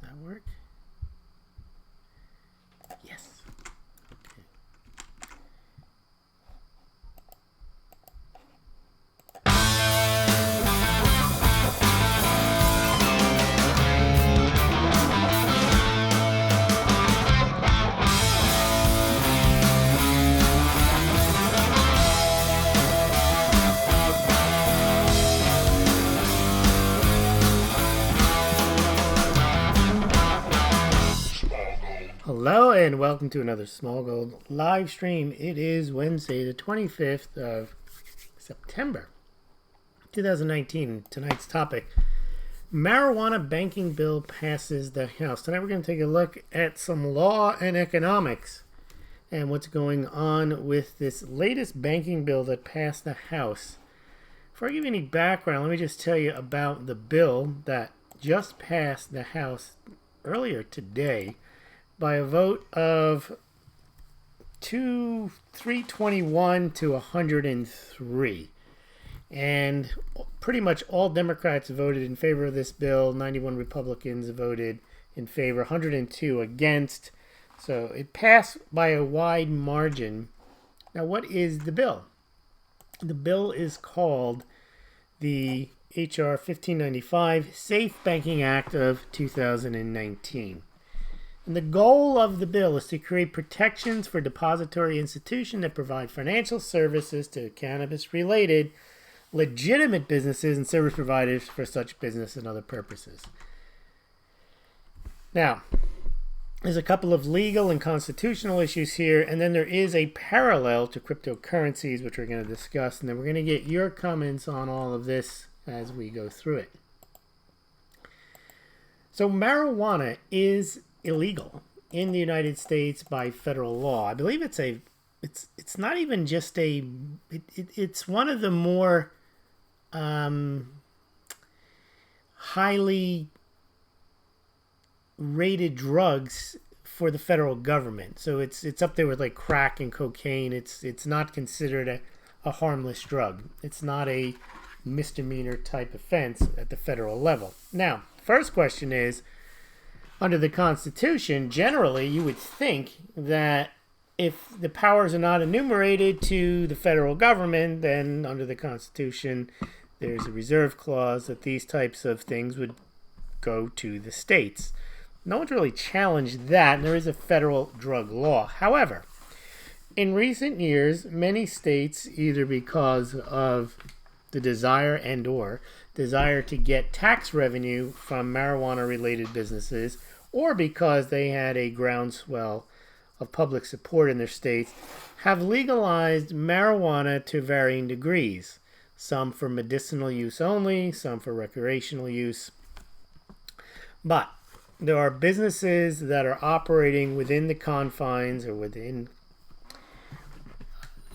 that work? Yes. Okay. Hello and welcome to another Smaulgld live stream. It is Wednesday, the 25th of September, 2019. Tonight's topic, marijuana banking bill passes the House. Tonight we're going to take a look at some law and economics and what's going on with this latest banking bill that passed the House. Before I give you any background, let me just tell you about the bill that just passed the House earlier today by a vote of 321 to 103. And pretty much all Democrats voted in favor of this bill. 91 Republicans voted in favor, 102 against. So it passed by a wide margin. Now, what is the bill? The bill is called the H.R. 1595 Safe Banking Act of 2019. And the goal of the bill is to create protections for depository institutions that provide financial services to cannabis-related legitimate businesses and service providers for such business and other purposes. Now, there's a couple of legal and constitutional issues here, and then there is a parallel to cryptocurrencies, which we're going to discuss, and then we're going to get your comments on all of this as we go through it. So marijuana is illegal in the United States by federal law. I believe it's not even just it's one of the more highly rated drugs for the federal government. So it's up there with like crack and cocaine. It's not considered a harmless drug. It's not a misdemeanor type offense at the federal level. Now, first question is, under the Constitution, generally, you would think that if the powers are not enumerated to the federal government, then under the Constitution, there's a reserve clause that these types of things would go to the states. No one's really challenged that, and there is a federal drug law. However, in recent years, many states, either because of the desire to get tax revenue from marijuana-related businesses, or because they had a groundswell of public support in their states, have legalized marijuana to varying degrees. Some for medicinal use only, some for recreational use. But there are businesses that are operating within the confines or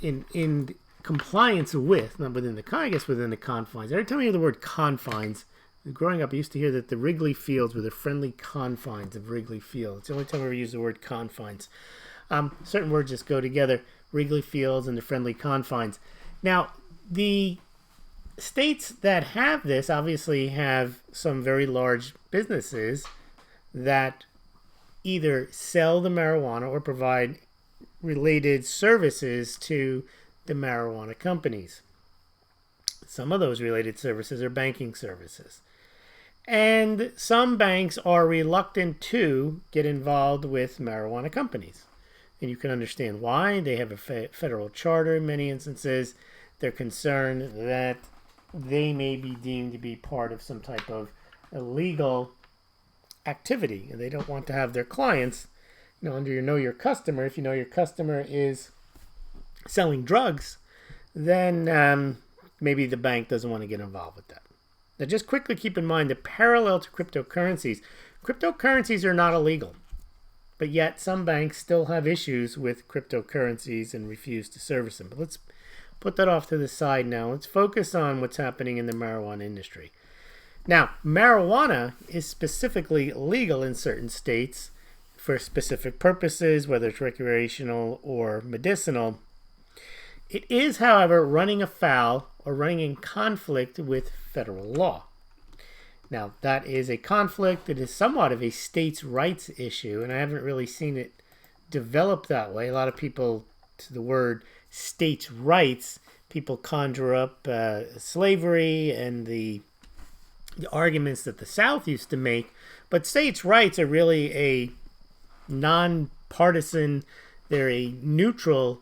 in compliance with, not within the, I guess within the confines. Every time I hear the word confines, growing up, I used to hear that the Wrigley Fields were the friendly confines of Wrigley Field. It's the only time I ever used the word confines. Certain words just go together, Wrigley Fields and the friendly confines. Now, the states that have this obviously have some very large businesses that either sell the marijuana or provide related services to the marijuana companies. Some of those related services are banking services. And some banks are reluctant to get involved with marijuana companies. And you can understand why. They have a federal charter in many instances. They're concerned that they may be deemed to be part of some type of illegal activity. And they don't want to have their clients, under your know your customer. If you know your customer is selling drugs, then maybe the bank doesn't want to get involved with that. Now, just quickly keep in mind the parallel to cryptocurrencies. Cryptocurrencies are not illegal, but yet some banks still have issues with cryptocurrencies and refuse to service them. But let's put that off to the side now. Let's focus on what's happening in the marijuana industry. Now, marijuana is specifically legal in certain states for specific purposes, whether it's recreational or medicinal. It is, however, running afoul or running in conflict with federal law. Now, that is a conflict. It is somewhat of a states' rights issue, and I haven't really seen it develop that way. A lot of people, to the word states' rights, people conjure up slavery and the arguments that the South used to make. But states' rights are really a non-partisan, they're a neutral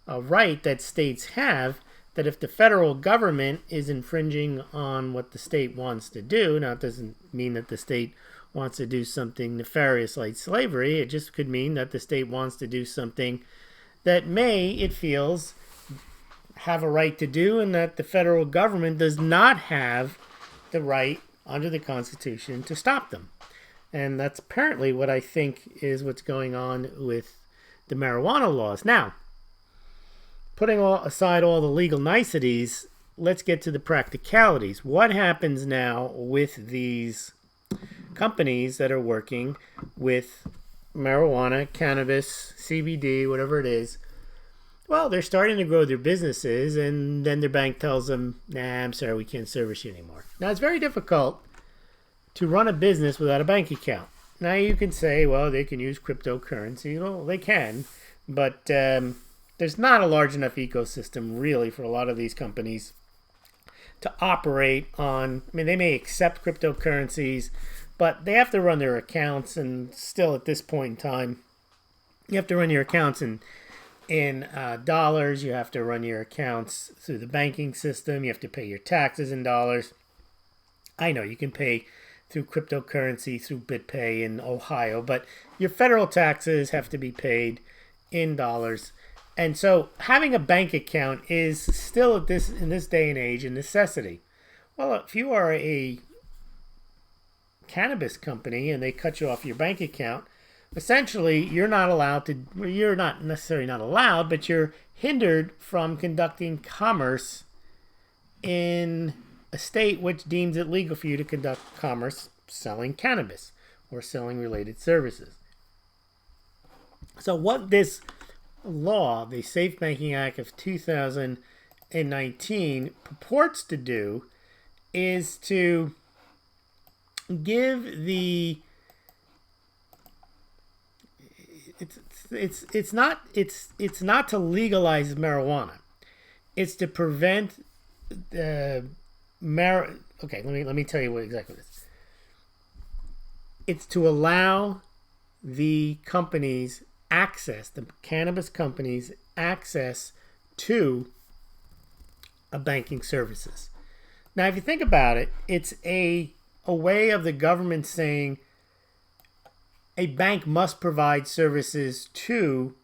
right that states have, that if the federal government is infringing on what the state wants to do, now it doesn't mean that the state wants to do something nefarious like slavery, it just could mean that the state wants to do something that it feels, have a right to do, and that the federal government does not have the right under the Constitution to stop them. And that's apparently what I think is what's going on with the marijuana laws. Now, putting aside all the legal niceties, let's get to the practicalities. What happens now with these companies that are working with marijuana, cannabis, CBD, whatever it is? Well, they're starting to grow their businesses, and then their bank tells them, nah, I'm sorry, we can't service you anymore. Now, it's very difficult to run a business without a bank account. Now, you can say, well, they can use cryptocurrency. Well, they can, but there's not a large enough ecosystem, really, for a lot of these companies to operate on. I mean, they may accept cryptocurrencies, but they have to run their accounts, and still at this point in time, you have to run your accounts in dollars. You have to run your accounts through the banking system. You have to pay your taxes in dollars. I know you can pay through cryptocurrency, through BitPay in Ohio, but your federal taxes have to be paid in dollars. And so having a bank account is still in this day and age a necessity. Well, if you are a cannabis company and they cut you off your bank account, essentially you're not necessarily not allowed, but you're hindered from conducting commerce in a state which deems it legal for you to conduct commerce selling cannabis or selling related services. So what this law, the Safe Banking Act of 2019, purports to do is to give the it's not to legalize marijuana. It's to prevent okay, let me tell you what exactly it is. It's to allow the companies access, the cannabis companies access to a banking services. Now, if you think about it, it's a way of the government saying a bank must provide services to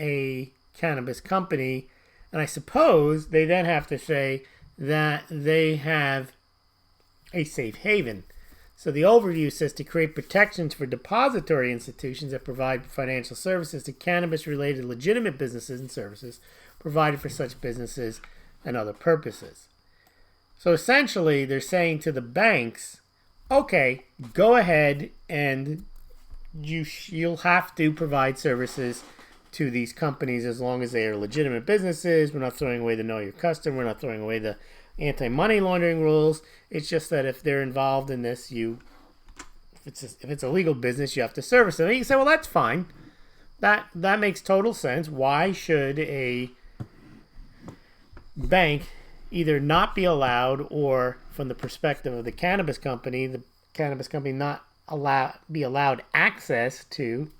a cannabis company, and I suppose they then have to say that they have a safe haven. So the overview says to create protections for depository institutions that provide financial services to cannabis-related legitimate businesses and services provided for such businesses and other purposes. So essentially, they're saying to the banks, okay, go ahead and you'll have to provide services to these companies as long as they are legitimate businesses. We're not throwing away the know your customer. We're not throwing away the anti-money laundering rules. It's just that if they're involved in this, if it's a legal business, you have to service them. And you can say, well, that's fine. That makes total sense. Why should a bank either not be allowed, or from the perspective of the cannabis company not be allowed access to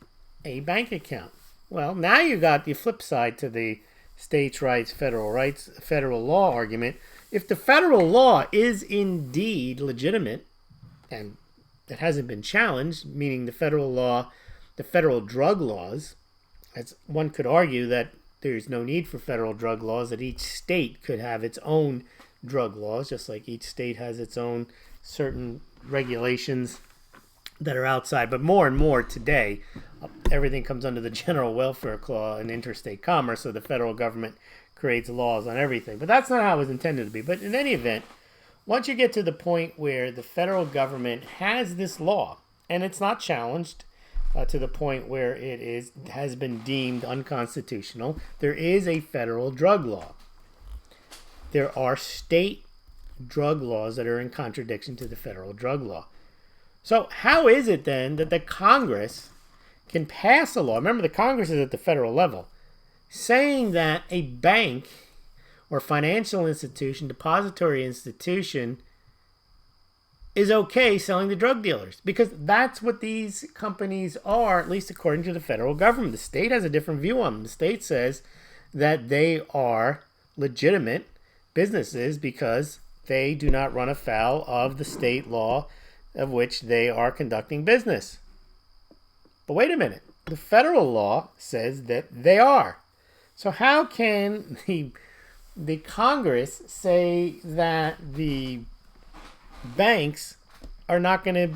a bank account? Well, now you got the flip side to the states' rights, federal law argument. If the federal law is indeed legitimate and it hasn't been challenged, meaning the federal drug laws, as one could argue that there's no need for federal drug laws, that each state could have its own drug laws, just like each state has its own certain regulations that are outside. But more and more today, everything comes under the general welfare clause and interstate commerce, so the federal government creates laws on everything. But that's not how it was intended to be. But in any event, once you get to the point where the federal government has this law, and it's not challenged to the point where it has been deemed unconstitutional, there is a federal drug law. There are state drug laws that are in contradiction to the federal drug law. So how is it then that the Congress can pass a law? Remember, the Congress is at the federal level, saying that a bank or financial institution, depository institution, is okay selling to drug dealers, because that's what these companies are, at least according to the federal government. The state has a different view on them. The state says that they are legitimate businesses because they do not run afoul of the state law of which they are conducting business. But wait a minute. The federal law says that they are. So how can the Congress say that the banks are not going to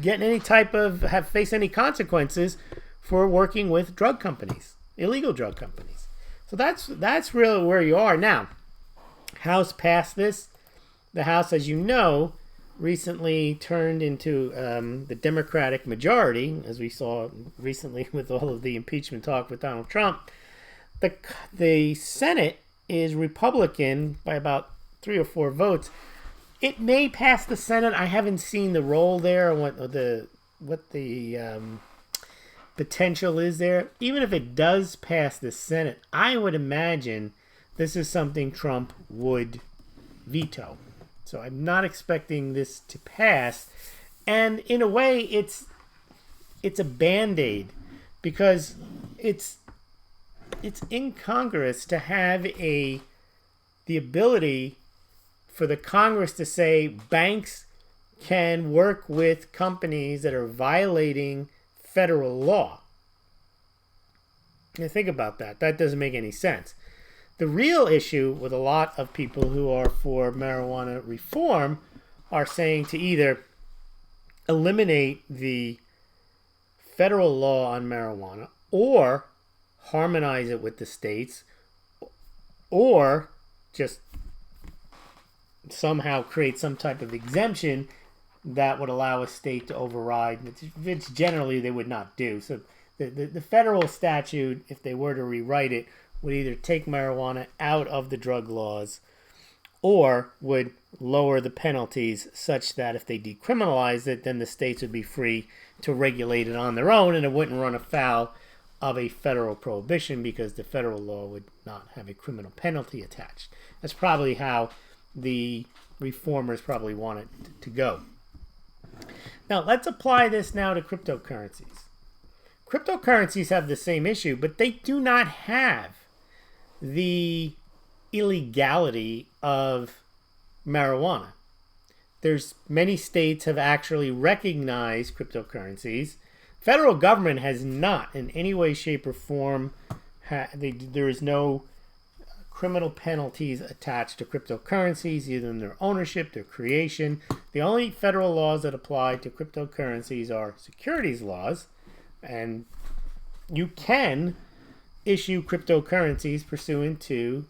get any type of face any consequences for working with drug companies, illegal drug companies? So that's really where you are now. House passed this. The House, as you know, recently turned into the Democratic majority, as we saw recently with all of the impeachment talk with Donald Trump. The Senate is Republican by about 3 or 4 votes. It may pass the Senate. I haven't seen the roll there or what the potential is there. Even if it does pass the Senate, I would imagine this is something Trump would veto. So I'm not expecting this to pass. And in a way, it's a Band-Aid, because it's in Congress to have the ability for the Congress to say banks can work with companies that are violating federal law. Now think about that. That doesn't make any sense. The real issue with a lot of people who are for marijuana reform are saying to either eliminate the federal law on marijuana or harmonize it with the states, or just somehow create some type of exemption that would allow a state to override, which generally they would not do. So the federal statute, if they were to rewrite it, would either take marijuana out of the drug laws or would lower the penalties such that if they decriminalized it, then the states would be free to regulate it on their own, and it wouldn't run afoul of a federal prohibition because the federal law would not have a criminal penalty attached. That's probably how the reformers probably want it to go. Now, let's apply this now to cryptocurrencies. Cryptocurrencies have the same issue, but they do not have the illegality of marijuana. There's many states have actually recognized cryptocurrencies. Federal government has not in any way, shape, or form. There is no criminal penalties attached to cryptocurrencies, either in their ownership, their creation. The only federal laws that apply to cryptocurrencies are securities laws, and you can issue cryptocurrencies pursuant to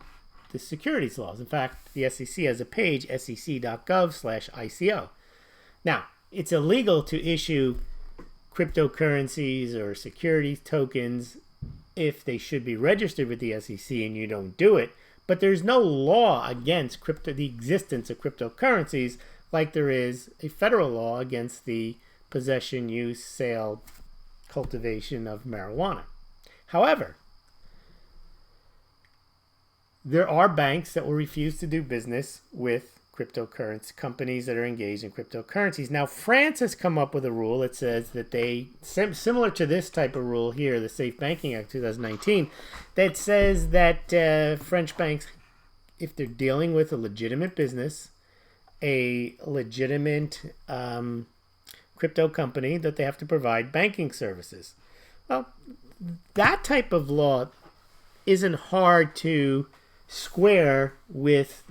the securities laws. In fact, the SEC has a page, sec.gov/ICO. Now, it's illegal to issue cryptocurrencies or securities tokens if they should be registered with the SEC and you don't do it. But there's no law against the existence of cryptocurrencies like there is a federal law against the possession, use, sale, cultivation of marijuana. However, there are banks that will refuse to do business with cryptocurrency companies that are engaged in cryptocurrencies. Now, France has come up with a rule that says that they, similar to this type of rule here, the Safe Banking Act 2019, that says that French banks, if they're dealing with a legitimate business, a legitimate crypto company, that they have to provide banking services. Well, that type of law isn't hard to square with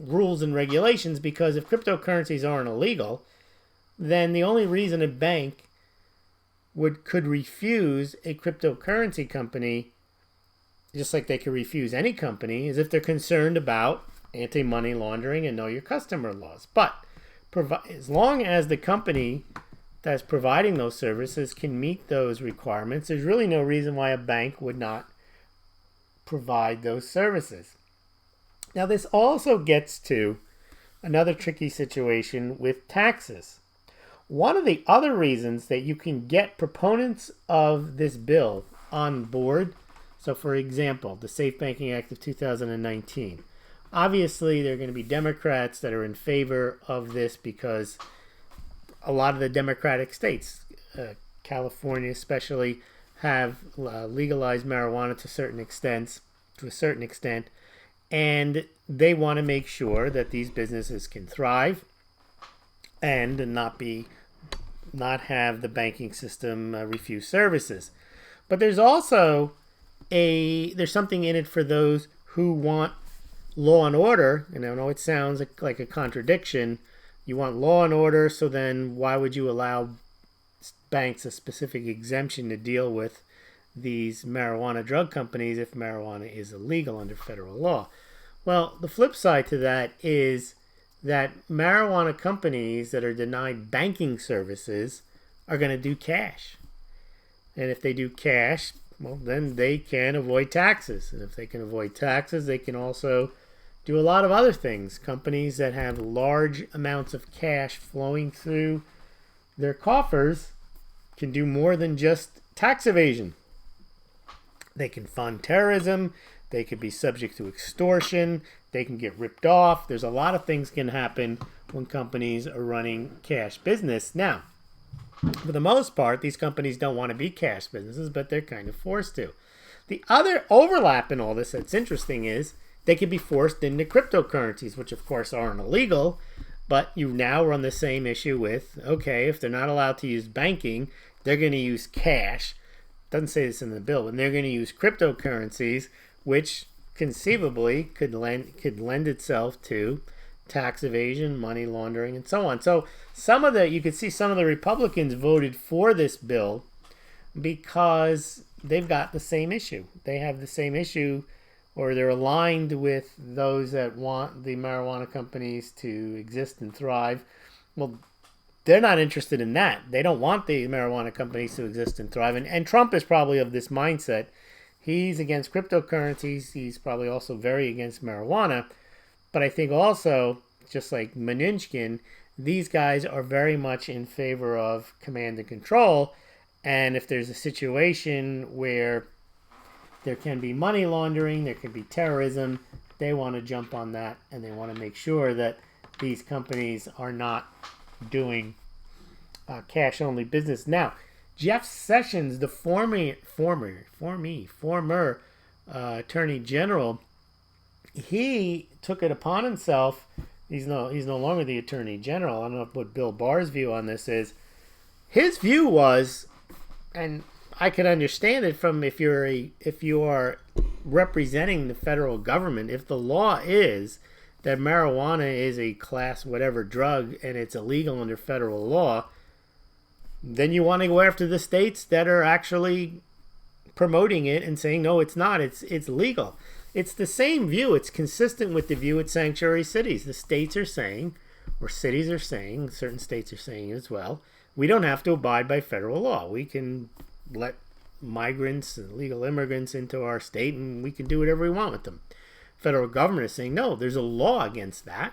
rules and regulations, because if cryptocurrencies aren't illegal, then the only reason a bank could refuse a cryptocurrency company, just like they could refuse any company, is if they're concerned about anti-money laundering and know your customer laws. But as long as the company that's providing those services can meet those requirements, there's really no reason why a bank would not provide those services. Now, this also gets to another tricky situation with taxes. One of the other reasons that you can get proponents of this bill on board, so for example, the Safe Banking Act of 2019, obviously there are going to be Democrats that are in favor of this because a lot of the Democratic states, California especially, have legalized marijuana to a certain extent, and they want to make sure that these businesses can thrive and not have the banking system refuse services. But there's also there's something in it for those who want law and order. And I know it sounds like a contradiction. You want law and order, so then why would you allow banks a specific exemption to deal with these marijuana drug companies if marijuana is illegal under federal law? Well, the flip side to that is that marijuana companies that are denied banking services are going to do cash. And if they do cash, well, then they can avoid taxes. And if they can avoid taxes, they can also do a lot of other things. Companies that have large amounts of cash flowing through their coffers can do more than just tax evasion. They can fund terrorism. They could be subject to extortion. They can get ripped off. There's a lot of things can happen when companies are running cash business. Now, for the most part, these companies don't want to be cash businesses, but they're kind of forced to. The other overlap in all this that's interesting is they could be forced into cryptocurrencies, which of course aren't illegal, but you now run the same issue with, okay, if they're not allowed to use banking, they're going to use cash. Doesn't say this in the bill, but they're going to use cryptocurrencies, which conceivably could lend itself to tax evasion, money laundering, and so on. So you could see some of the Republicans voted for this bill because they've got the same issue. They have the same issue, or they're aligned with those that want the marijuana companies to exist and thrive. Well, they're not interested in that. They don't want the marijuana companies to exist and thrive. And Trump is probably of this mindset. He's against cryptocurrencies. He's probably also very against marijuana. But I think also, just like Mnuchin, these guys are very much in favor of command and control. And if there's a situation where there can be money laundering, there can be terrorism, they want to jump on that, and they want to make sure that these companies are not doing cash-only business. Now, Jeff Sessions, the former Attorney General, he took it upon himself. He's no longer the Attorney General. I don't know what Bill Barr's view on this is. His view was, and I can understand it from if you are representing the federal government, if the law is that marijuana is a class whatever drug and it's illegal under federal law, then you want to go after the states that are actually promoting it and saying, no, it's not, it's legal. It's the same view. It's consistent with the view at sanctuary cities. The states are saying, or cities are saying, certain states are saying as well, we don't have to abide by federal law. We can let migrants and legal immigrants into our state and we can do whatever we want with them. Federal government is saying, no, there's a law against that.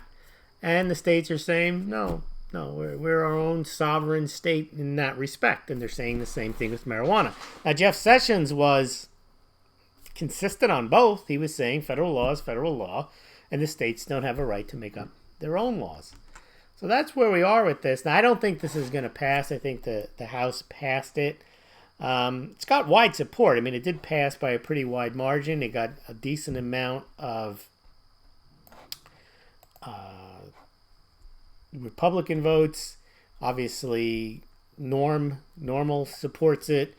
And the states are saying, no, we're our own sovereign state in that respect. And they're saying the same thing with marijuana. Now, Jeff Sessions was consistent on both. He was saying federal law is federal law, and the states don't have a right to make up their own laws. So that's where we are with this. Now, I don't think this is going to pass. I think the House passed it. It's got wide support. I mean, it did pass by a pretty wide margin. It got a decent amount of Republican votes. Obviously, Normal supports it.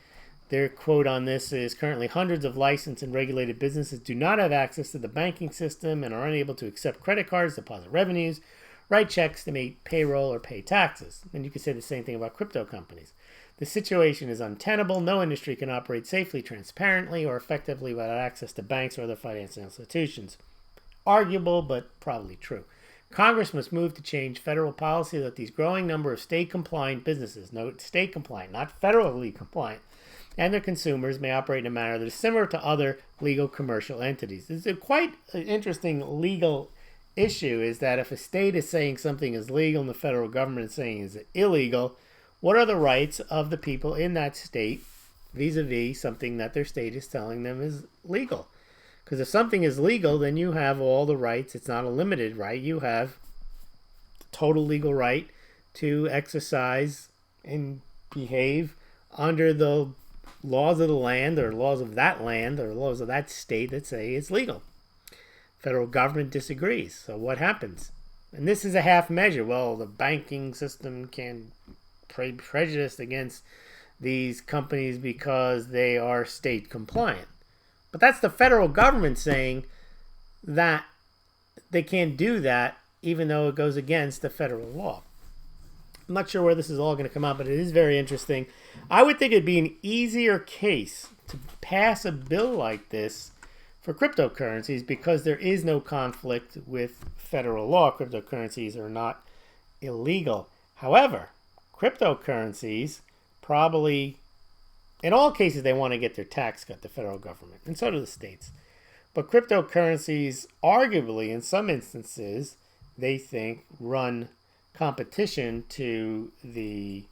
Their quote on this is, currently hundreds of licensed and regulated businesses do not have access to the banking system and are unable to accept credit cards, deposit revenues, write checks to make payroll or pay taxes. And you could say the same thing about crypto companies. The situation is untenable. No industry can operate safely, transparently, or effectively without access to banks or other financial institutions. Arguable, but probably true. Congress must move to change federal policy that these growing number of state-compliant businesses, note state-compliant, not federally compliant, and their consumers may operate in a manner that is similar to other legal commercial entities. This is quite an interesting legal issue, is that if a state is saying something is legal and the federal government is saying is illegal, what are the rights of the people in that state vis-a-vis something that their state is telling them is legal? Because if something is legal, then you have all the rights. It's not a limited right. You have total legal right to exercise and behave under the laws of the land, or laws of that land, or laws of that state that say it's legal. Federal government disagrees. So what happens? And this is a half measure. Well, the banking system can be prejudiced against these companies because they are state compliant. But that's the federal government saying that they can't do that, even though it goes against the federal law. I'm not sure where this is all going to come out, but it is very interesting. I would think it'd be an easier case to pass a bill like this for cryptocurrencies because there is no conflict with federal law. Cryptocurrencies are not illegal. However, cryptocurrencies probably, in all cases, they want to get their tax cut, the federal government, and so do the states. But cryptocurrencies, arguably, in some instances, they think run competition to the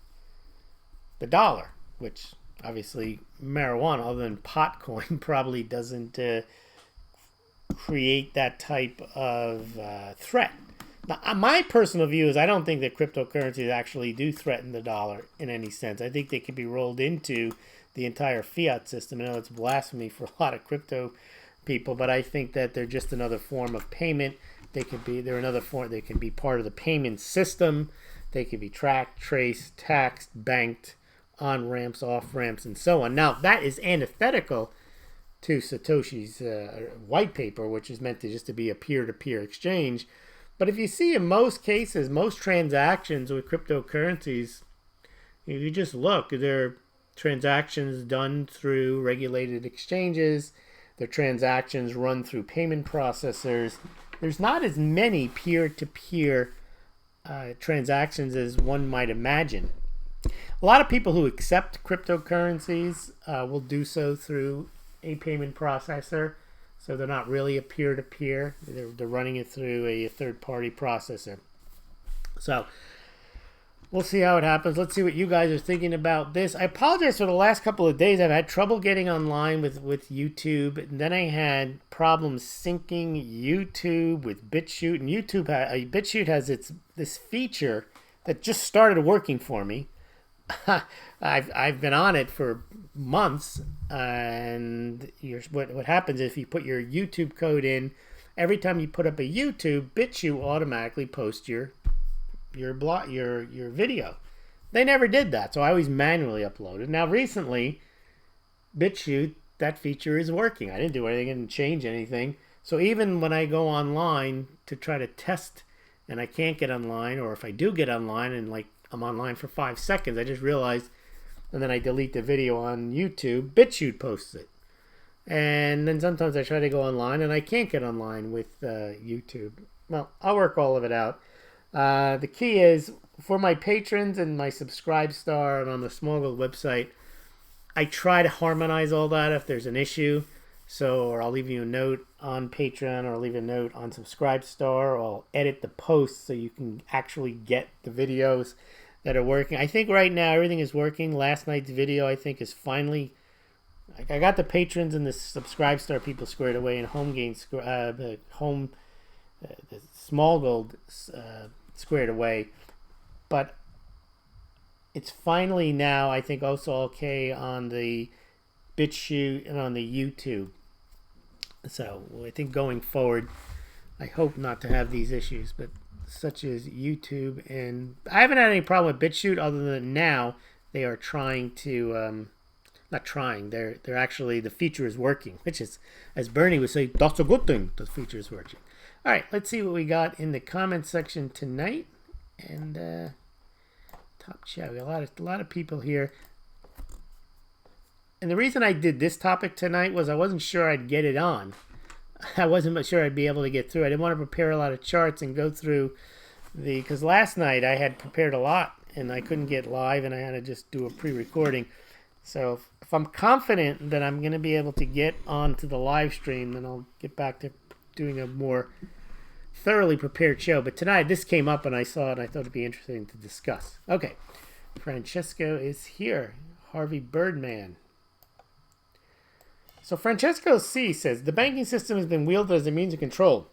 dollar, which obviously marijuana, other than pot coin, probably doesn't create that type of threat. Now, my personal view is I don't think that cryptocurrencies actually do threaten the dollar in any sense. I think they could be rolled into the entire fiat system. I know it's blasphemy for a lot of crypto people, but I think that they're just another form of payment. They're another form. They can be part of the payment system. They can be tracked, traced, taxed, banked, on ramps, off ramps, and so on. Now that is antithetical to Satoshi's white paper, which is meant to just to be a peer-to-peer exchange. But if you see in most cases, most transactions with cryptocurrencies, if you just look, they're transactions done through regulated exchanges. They're transactions run through payment processors. There's not as many peer-to-peer transactions as one might imagine. A lot of people who accept cryptocurrencies will do so through a payment processor. So they're not really a peer-to-peer. They're running it through a third-party processor. So we'll see how it happens. Let's see what you guys are thinking about this. I apologize for the last couple of days. I've had trouble getting online with YouTube. And then I had problems syncing YouTube with BitChute. And BitChute has this feature that just started working for me. I've been on it for months, and what happens is if you put your YouTube code in, every time you put up a YouTube, BitChute automatically posts your video. They never did that, so I always manually uploaded. Now recently, BitChute, that feature is working. I didn't do anything, I didn't change anything. So even when I go online to try to test and I can't get online, or if I do get online and I'm online for 5 seconds, I just realized, and then I delete the video on YouTube, BitChute posts it. And then sometimes I try to go online and I can't get online with YouTube. Well, I'll work all of it out. The key is, for my patrons and my Subscribe Star and on the Smaulgld website, I try to harmonize all that if there's an issue. So, or I'll leave you a note on Patreon, or I'll leave a note on Subscribe Star, or I'll edit the posts so you can actually get the videos that are working. I think right now everything is working. Last night's video, I think, is finally... I got the patrons and the Subscribe Star people squared away, and the Smaulgld squared away. But it's finally now, I think, also okay on the BitChute and on the YouTube. So I think going forward, I hope not to have these issues, but such as YouTube, and I haven't had any problem with BitChute other than now they are trying to not trying, they're actually, the feature is working, which is, as Bernie would say, that's a good thing, the feature is working. All right, let's see what we got in the comment section tonight. And top chat, we got a lot of people here. And the reason I did this topic tonight was I wasn't sure I'd get it on. I wasn't sure I'd be able to get through. I didn't want to prepare a lot of charts and go through because last night I had prepared a lot and I couldn't get live, and I had to just do a pre-recording. So if I'm confident that I'm going to be able to get onto the live stream, then I'll get back to doing a more thoroughly prepared show. But tonight, this came up and I saw it and I thought it'd be interesting to discuss. Okay. Francesco is here. Harvey Birdman. So Francesco C says, the banking system has been wielded as a means of control.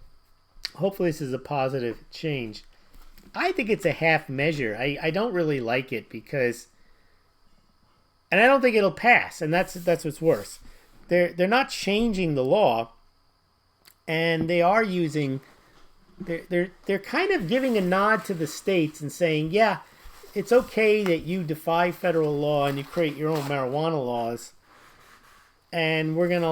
Hopefully this is a positive change. I think it's a half measure. I don't really like it because, and I don't think it'll pass, and that's what's worse. They're not changing the law, and they are using, they're kind of giving a nod to the states and saying, yeah, it's okay that you defy federal law and you create your own marijuana laws, and we're going to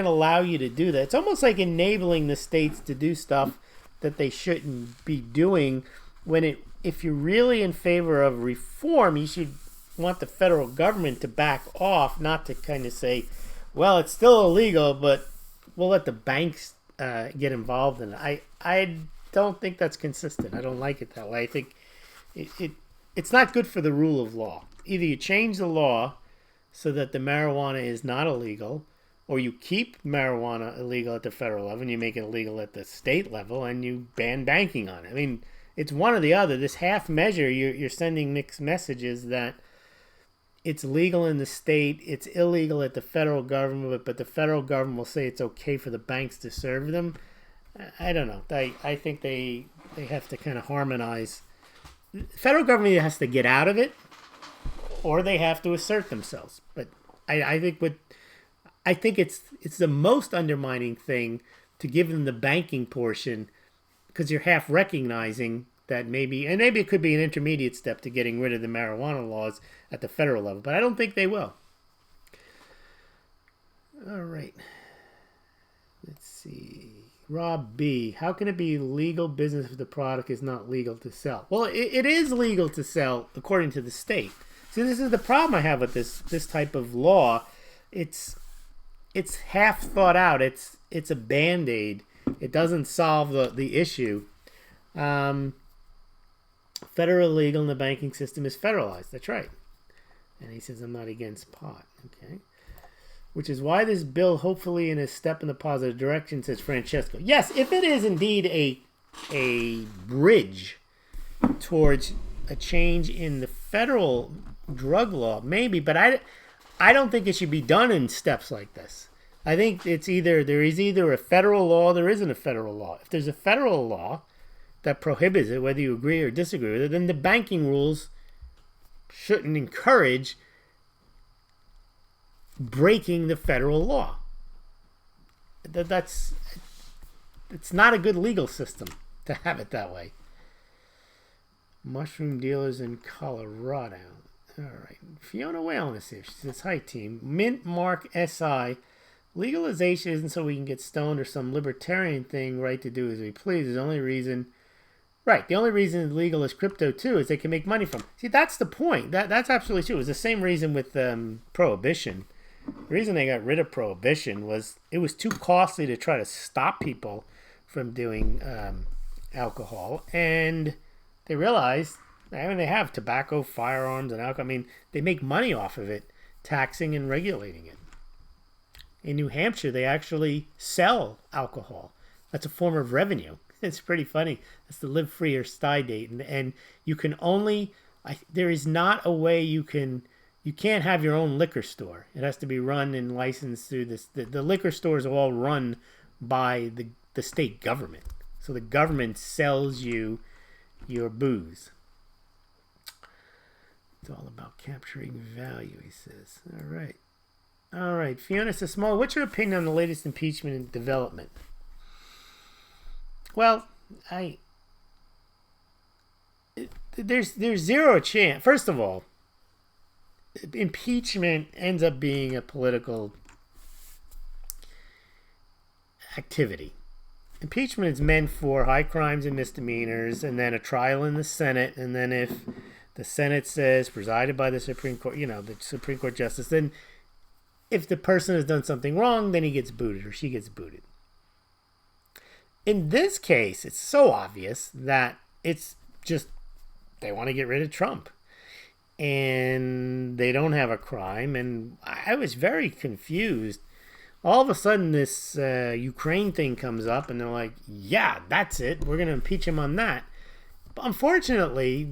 allow you to do that. It's almost like enabling the states to do stuff that they shouldn't be doing. If you're really in favor of reform, you should want the federal government to back off, not to kind of say, well, it's still illegal, but we'll let the banks get involved in it. I don't think that's consistent. I don't like it that way. I think it's not good for the rule of law. Either you change the law so that the marijuana is not illegal, or you keep marijuana illegal at the federal level and you make it illegal at the state level and you ban banking on it. I mean, it's one or the other. This half measure, you're sending mixed messages that it's legal in the state, it's illegal at the federal government, but the federal government will say it's okay for the banks to serve them. I don't know. I think they have to kind of harmonize. The federal government either has to get out of it or they have to assert themselves. But I think it's the most undermining thing to give them the banking portion, because you're half recognizing that maybe it could be an intermediate step to getting rid of the marijuana laws at the federal level, but I don't think they will. All right. Let's see. Rob B. How can it be legal business if the product is not legal to sell? Well, it is legal to sell according to the state. See, this is the problem I have with this type of law. It's half thought out. It's a Band-Aid. It doesn't solve the issue. Federal legal in the banking system is federalized. That's right. And he says, I'm not against pot. Okay. Which is why this bill hopefully is a step in the positive direction, says Francesco. Yes, if it is indeed a bridge towards a change in the federal drug law, maybe, but I don't think it should be done in steps like this. I think there is either a federal law or there isn't a federal law. If there's a federal law that prohibits it, whether you agree or disagree with it, then the banking rules shouldn't encourage breaking the federal law. It's not a good legal system to have it that way. Mushroom dealers in Colorado. All right. Fiona Wellness here. She says, hi, team. Mint Mark SI. Legalization isn't so we can get stoned or some libertarian thing right to do as we please. The only reason it's legal is crypto too is they can make money from it. See, that's the point. That's absolutely true. It was the same reason with prohibition. The reason they got rid of prohibition was it was too costly to try to stop people from doing alcohol, and they realized, I mean, they have tobacco, firearms, and alcohol. I mean, they make money off of it, taxing and regulating it. In New Hampshire, they actually sell alcohol. That's a form of revenue. It's pretty funny. It's the live free or die date. And you can only, there is not a way you can't have your own liquor store. It has to be run and licensed through this. The liquor stores are all run by the state government. So the government sells you your booze. It's all about capturing value, he says. All right. Fiona says, Smaulgld, what's your opinion on the latest impeachment and development? Well, there's zero chance. First of all, impeachment ends up being a political activity. Impeachment is meant for high crimes and misdemeanors, and then a trial in the Senate, and then if the Senate says presided by the Supreme Court, the Supreme Court justice, then if the person has done something wrong, then he gets booted or she gets booted. In this case, it's so obvious that it's just they want to get rid of Trump. and they don't have a crime. And I was very confused. All of a sudden, this Ukraine thing comes up, and they're like, yeah, that's it. We're going to impeach him on that. But unfortunately,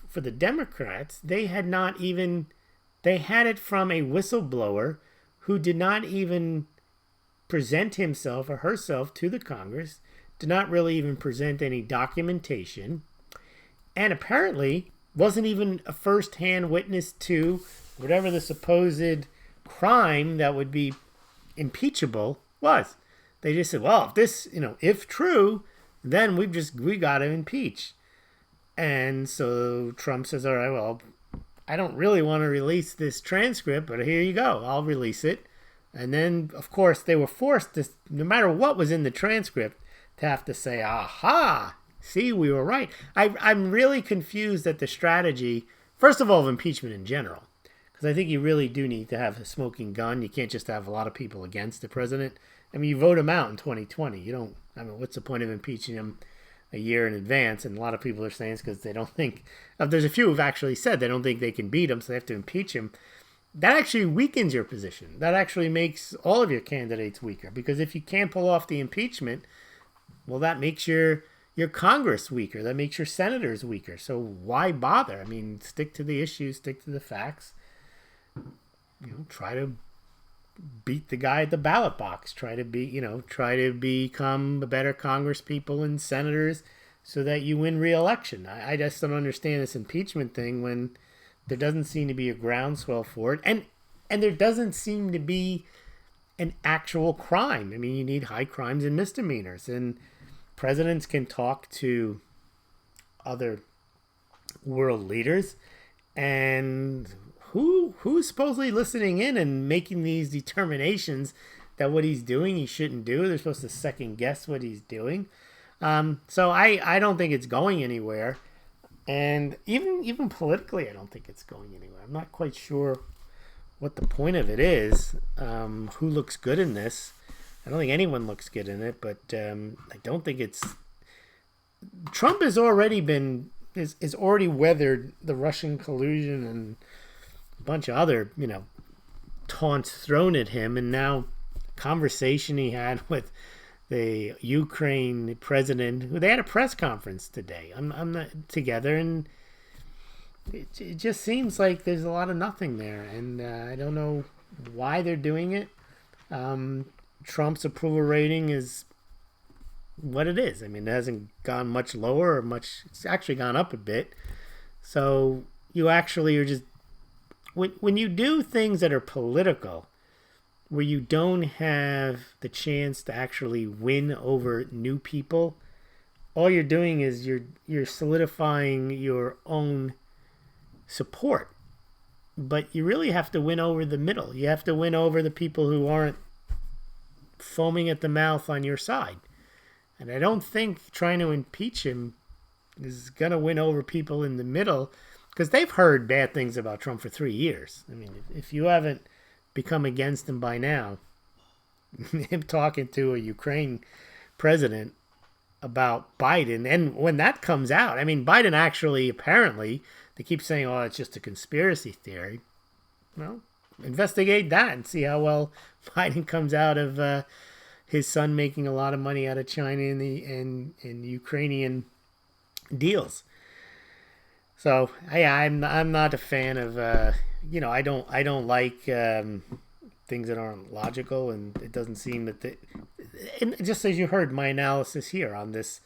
for the Democrats, they had it from a whistleblower who did not even present himself or herself to the Congress, did not really even present any documentation, and apparently wasn't even a first-hand witness to whatever the supposed crime that would be impeachable was. They just said, well, if this, if true, then we got to impeach. And so Trump says, all right, well, I don't really want to release this transcript, but here you go. I'll release it. And then, of course, they were forced to, no matter what was in the transcript, to have to say, aha, see, we were right. I'm really confused at the strategy, first of all, of impeachment in general. Because I think you really do need to have a smoking gun. You can't just have a lot of people against the president. I mean, you vote him out in 2020. What's the point of impeaching him a year in advance? And a lot of people are saying it's because they don't think, there's a few who've actually said they don't think they can beat him, so they have to impeach him. That actually weakens your position. That actually makes all of your candidates weaker. Because if you can't pull off the impeachment, well, that makes your Congress weaker. That makes your senators weaker. So why bother? I mean, stick to the issues, stick to the facts. Try to beat the guy at the ballot box. Try to become better Congress people and senators so that you win re-election. I just don't understand this impeachment thing when there doesn't seem to be a groundswell for it, and there doesn't seem to be an actual crime. I mean, you need high crimes and misdemeanors, and presidents can talk to other world leaders, and who's supposedly listening in and making these determinations that what he's doing he shouldn't do? They're supposed to second guess what he's doing. So I don't think it's going anywhere. And even politically, I don't think it's going anywhere. I'm not quite sure what the point of it is. Who looks good in this? I don't think anyone looks good in it, but I don't think it's... Trump has already weathered the Russian collusion and a bunch of other, taunts thrown at him, and now conversation he had with the Ukraine president, who they had a press conference today. I'm not together, and it just seems like there's a lot of nothing there, and I don't know why they're doing it. Trump's approval rating is what it is. I mean, it hasn't gone much lower or much. It's actually gone up a bit. So you actually are just when you do things that are political, where you don't have the chance to actually win over new people, all you're doing is you're solidifying your own support. But you really have to win over the middle. You have to win over the people who aren't foaming at the mouth on your side. And I don't think trying to impeach him is going to win over people in the middle, because they've heard bad things about Trump for 3 years. I mean, if you haven't become against him by now, him talking to a Ukraine president about Biden, and when that comes out, I mean, Biden actually, apparently, they keep saying, oh, it's just a conspiracy theory. Well, investigate that and see how well Biden comes out of his son making a lot of money out of China and Ukrainian deals. So I'm not a fan of I don't like things that aren't logical, and it doesn't seem that and just as you heard my analysis here on this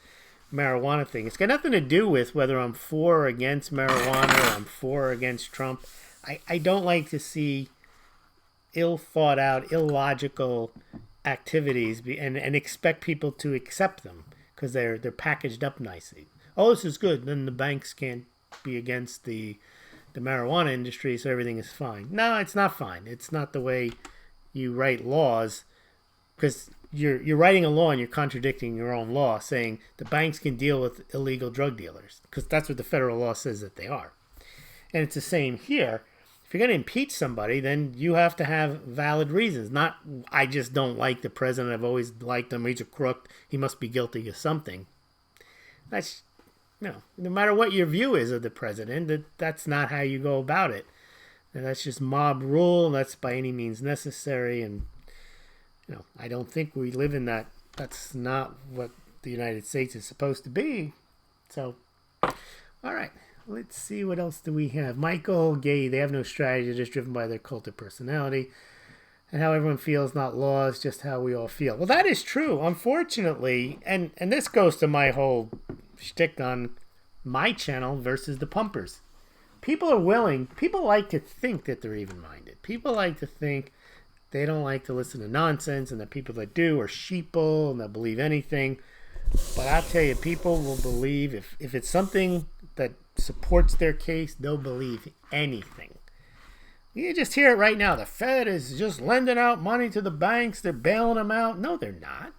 marijuana thing, it's got nothing to do with whether I'm for or against marijuana or I'm for or against Trump. I don't like to see ill thought out, illogical activities and expect people to accept them because they're packaged up nicely. Oh, this is good. Then the banks can't be against the marijuana industry, so everything is fine. No, it's not fine. It's not the way you write laws, because you're writing a law and you're contradicting your own law, saying the banks can deal with illegal drug dealers, because that's what the federal law says that they are. And it's the same here. If you're going to impeach somebody, then you have to have valid reasons. Not, I just don't like the president. I've always liked him. He's a crook. He must be guilty of something. no matter what your view is of the president, that's not how you go about it. And that's just mob rule, and that's by any means necessary. And I don't think we live in that. That's not what the United States is supposed to be. So, all right, let's see what else do we have. Michael Gay, they have no strategy, they're just driven by their cult of personality. And how everyone feels, not laws, just how we all feel. Well, that is true, unfortunately. And this goes to my whole shtick on my channel versus the pumpers. People like to think that they're even-minded. People like to think they don't like to listen to nonsense, and the people that do are sheeple, and they'll believe anything. But I'll tell you, people will believe, if it's something that supports their case, they'll believe anything. You just hear it right now. The Fed is just lending out money to the banks. They're bailing them out. No, they're not.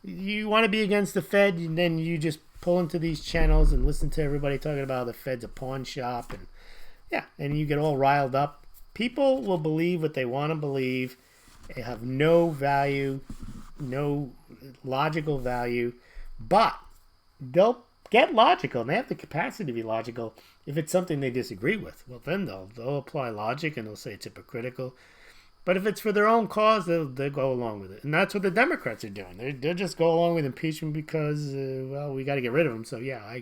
You want to be against the Fed, and then you just pull into these channels and listen to everybody talking about the Fed's a pawn shop. And you get all riled up. People will believe what they want to believe. They have no value, no logical value, but they'll get logical, and they have the capacity to be logical if it's something they disagree with. Well, then they'll apply logic, and they'll say it's hypocritical. But if it's for their own cause, they'll go along with it. And that's what the Democrats are doing. They'll just go along with impeachment because, we got to get rid of them. So, yeah,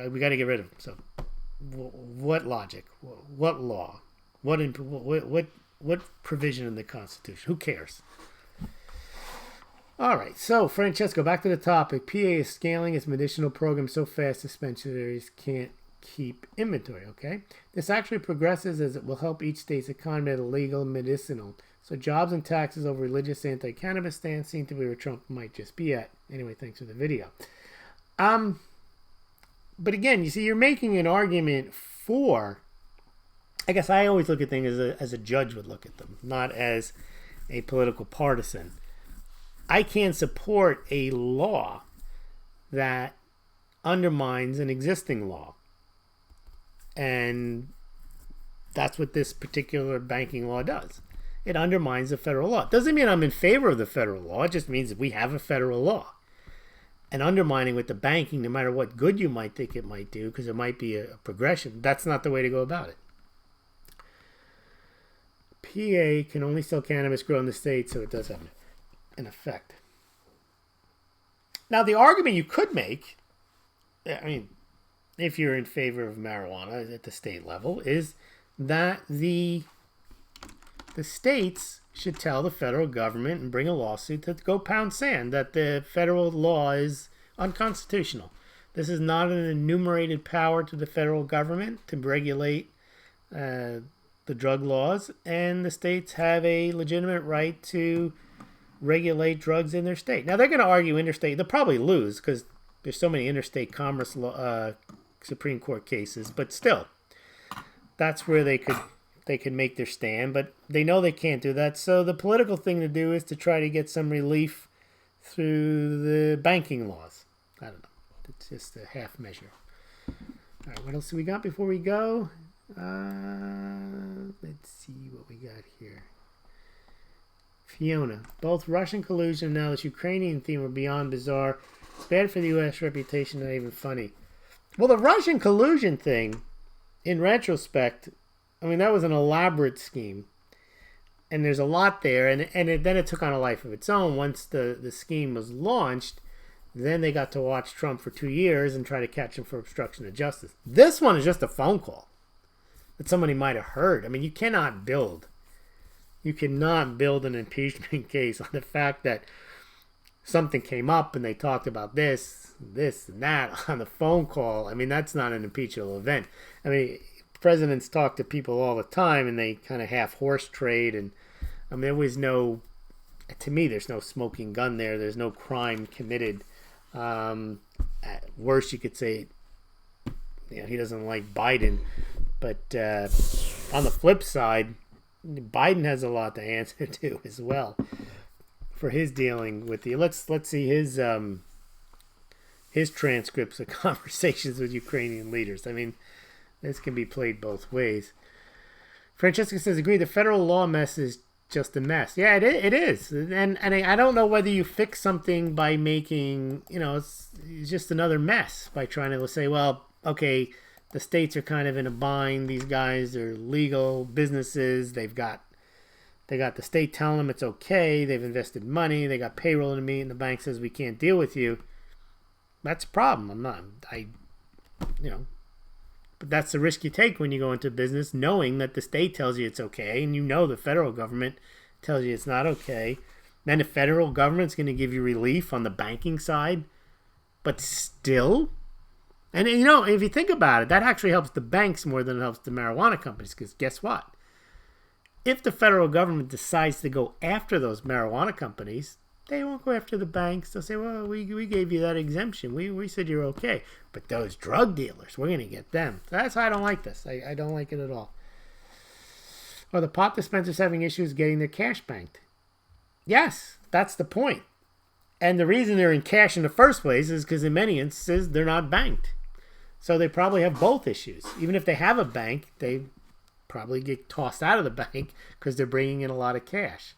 we got to get rid of them. So, what logic? What law? What provision in the Constitution? Who cares? All right, so Francesco, back to the topic. PA is scaling its medicinal program so fast dispensaries can't keep inventory, okay? This actually progresses as it will help each state's economy at a legal medicinal. So jobs and taxes over religious anti-cannabis stance seem to be where Trump might just be at. Anyway, thanks for the video. But again, you see, you're making an argument for, I guess I always look at things as a judge would look at them, not as a political partisan. I can't support a law that undermines an existing law. And that's what this particular banking law does. It undermines the federal law. It doesn't mean I'm in favor of the federal law. It just means that we have a federal law. And undermining with the banking, no matter what good you might think it might do, because it might be a progression, that's not the way to go about it. PA can only sell cannabis grown in the state, so it does have an effect. Now, the argument you could make, if you're in favor of marijuana at the state level, is that the states should tell the federal government and bring a lawsuit to go pound sand that the federal law is unconstitutional. This is not an enumerated power to the federal government to regulate the drug laws, and the states have a legitimate right to regulate drugs in their state. Now, they're going to argue interstate. They'll probably lose because there's so many interstate commerce Supreme Court cases, but still, that's where they could make their stand, but they know they can't do that. So the political thing to do is to try to get some relief through the banking laws. I don't know. It's just a half measure. All right, what else do we got before we go? Let's see what we got here. Fiona, both Russian collusion and now this Ukrainian theme are beyond bizarre. It's bad for the U.S. reputation, not even funny. Well, the Russian collusion thing, in retrospect, that was an elaborate scheme. And there's a lot there. And then it took on a life of its own. Once the scheme was launched, then they got to watch Trump for 2 years and try to catch him for obstruction of justice. This one is just a phone call that somebody might have heard. You cannot build an impeachment case on the fact that something came up and they talked about this and that on the phone call. That's not an impeachable event. Presidents talk to people all the time and they kind of half horse trade. And there was no, to me, there's no smoking gun there. There's no crime committed. At worst, you could say, he doesn't like Biden. But on the flip side, Biden has a lot to answer to as well for his dealing with the. Let's see his transcripts of conversations with Ukrainian leaders. This can be played both ways. Francesca says, agree, the federal law mess is just a mess. Yeah, it is. And I don't know whether you fix something by making, it's just another mess by trying to say, well, okay, the states are kind of in a bind. These guys are legal businesses. They got the state telling them it's okay. They've invested money. They got payroll to meet, and the bank says we can't deal with you. That's a problem. But that's the risk you take when you go into business, knowing that the state tells you it's okay, and the federal government tells you it's not okay. Then the federal government's going to give you relief on the banking side, but still. And if you think about it, that actually helps the banks more than it helps the marijuana companies, because guess what? If the federal government decides to go after those marijuana companies, they won't go after the banks. They'll say, well, we gave you that exemption. We said you're okay. But those drug dealers, we're going to get them. So that's why I don't like this. I don't like it at all. Well, the pot dispensers having issues getting their cash banked. Yes, that's the point. And the reason they're in cash in the first place is because in many instances, they're not banked. So they probably have both issues. Even if they have a bank, they probably get tossed out of the bank because they're bringing in a lot of cash.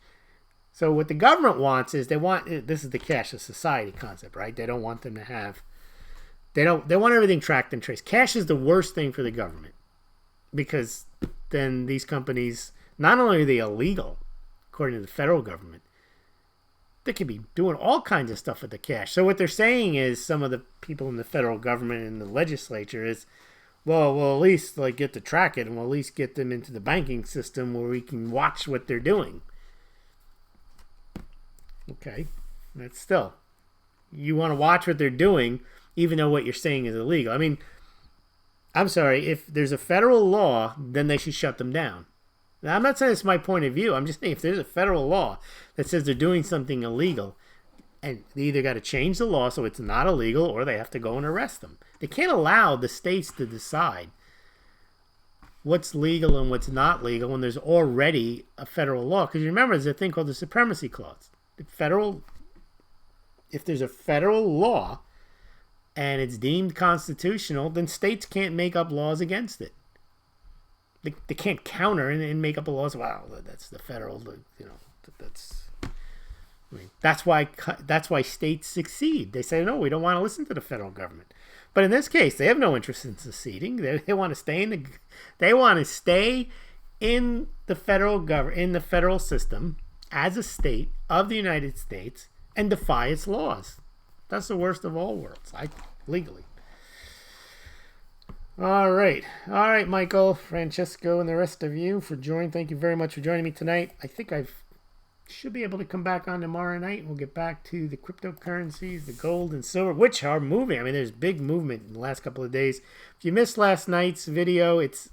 So what the government wants is this is the cashless society concept, right? They don't want them to have, they want everything tracked and traced. Cash is the worst thing for the government because then these companies, not only are they illegal, according to the federal government, they could be doing all kinds of stuff with the cash. So what they're saying is some of the people in the federal government and the legislature is, well, we'll at least get to track it and we'll at least get them into the banking system where we can watch what they're doing. Okay, that's still, you want to watch what they're doing, even though what you're saying is illegal. I mean, I'm sorry, if there's a federal law, then they should shut them down. Now, I'm not saying it's my point of view. I'm just saying if there's a federal law that says they're doing something illegal, and they either got to change the law so it's not illegal, or they have to go and arrest them. They can't allow the states to decide what's legal and what's not legal when there's already a federal law. Because you remember, there's a thing called the Supremacy Clause. If there's a federal law and it's deemed constitutional, then states can't make up laws against it. They can't counter and make up a law. Wow, that's the federal. That's why states succeed. They say no, we don't want to listen to the federal government. But in this case, they have no interest in seceding. They want to stay in the federal government, in the federal system, as a state of the United States and defy its laws. That's the worst of all worlds, legally. All right, Michael, Francesco, and the rest of you for joining. Thank you very much for joining me tonight. I think I should be able to come back on tomorrow night. We'll get back to the cryptocurrencies, the gold and silver, which are moving. I mean, there's big movement in the last couple of days. If you missed last night's video, it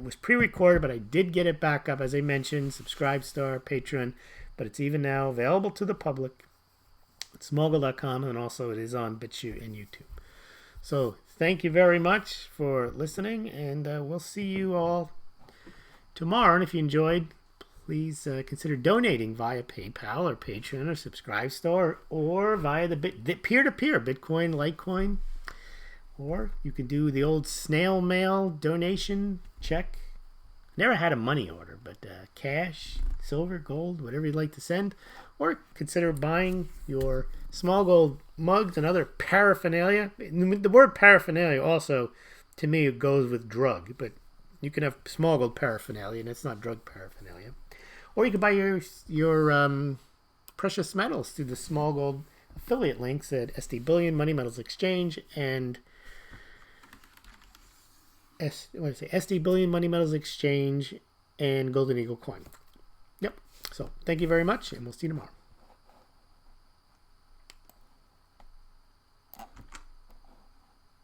was pre-recorded, but I did get it back up, as I mentioned, Subscribestar, Patreon, but it's even now available to the public at Smaulgld.com, and also it is on BitChute and YouTube. So thank you very much for listening, and we'll see you all tomorrow. And if you enjoyed, please consider donating via PayPal or Patreon or Subscribestar, or via the peer-to-peer Bitcoin, Litecoin. Or you can do the old snail mail donation check. Never had a money order, but cash, silver, gold, whatever you'd like to send. Or consider buying your Smaulgld mugs and other paraphernalia. The word paraphernalia also, to me, it goes with drug. But you can have Smaulgld paraphernalia, and it's not drug paraphernalia. Or you can buy your precious metals through the Smaulgld affiliate links at SD Bullion, Money Metals Exchange, and SD Bullion, Money Metals Exchange, and Golden Eagle Coin. Yep. So thank you very much, and we'll see you tomorrow.